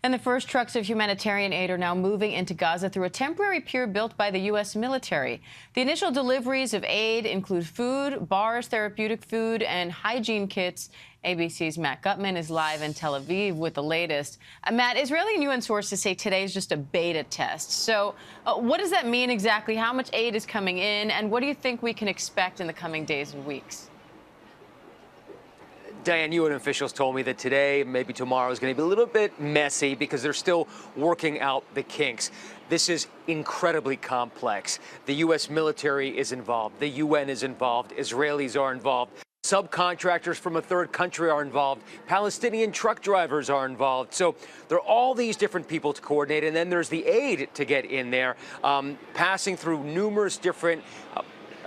And the first trucks of humanitarian aid are now moving into Gaza through a temporary pier built by the U.S. military. The initial deliveries of aid include food, bars, therapeutic food, and hygiene kits. ABC's Matt Gutman is live in Tel Aviv with the latest. Matt, Israeli and UN sources say today is just a beta test. So what does that mean exactly? How much aid is coming in? And what do you think we can expect in the coming days and weeks? Diane, UN officials told me that today, maybe tomorrow, is going to be a little bit messy because they're still working out the kinks. This is incredibly complex. The U.S. military is involved. The UN is involved. Israelis are involved. Subcontractors from a third country are involved. Palestinian truck drivers are involved. So there are all these different people to coordinate. And then there's the aid to get in there, passing through numerous different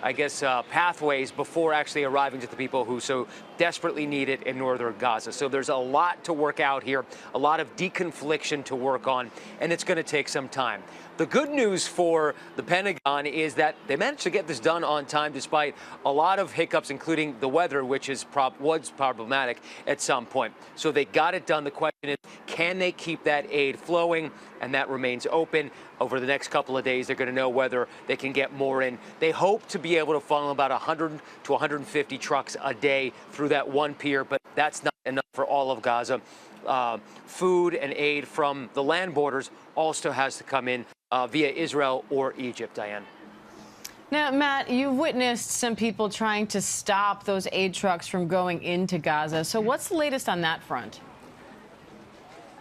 pathways before actually arriving to the people who so desperately need it in northern Gaza. So there's a lot to work out here, a lot of deconfliction to work on, and it's going to take some time. The good news for the Pentagon is that they managed to get this done on time despite a lot of hiccups, including the weather, which was problematic at some point. So they got it done. The question is, can they keep that aid flowing? And that remains open. Over the next couple of days, they're going to know whether they can get more in. They hope to be able to funnel about 100 to 150 trucks a day through that one pier, but that's not enough for all of Gaza. Food and aid from the land borders also has to come in via Israel or Egypt, Diane. Now, Matt, you've witnessed some people trying to stop those aid trucks from going into Gaza. So what's the latest on that front?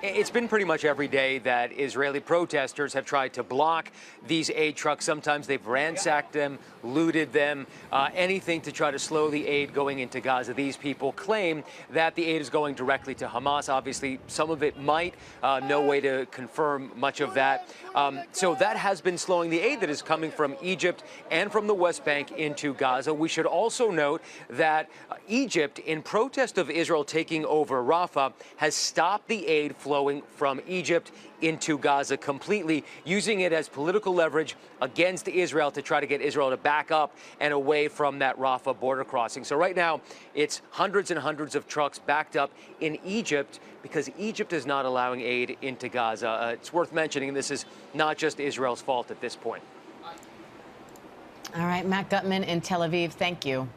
It's been pretty much every day that Israeli protesters have tried to block these aid trucks. Sometimes they've ransacked them, looted them, anything to try to slow the aid going into Gaza. These people claim that the aid is going directly to Hamas. Obviously, some of it might. No way to confirm much of that. So that has been slowing the aid that is coming from Egypt and from the West Bank into Gaza. We should also note that Egypt, in protest of Israel taking over Rafah, has stopped the aid flowing from Egypt into Gaza completely, using it as political leverage against Israel to try to get Israel to back up and away from that Rafah border crossing. So right now, it's hundreds and hundreds of trucks backed up in Egypt because Egypt is not allowing aid into Gaza. It's worth mentioning this is not just Israel's fault at this point. All right, Matt Gutman in Tel Aviv, thank you.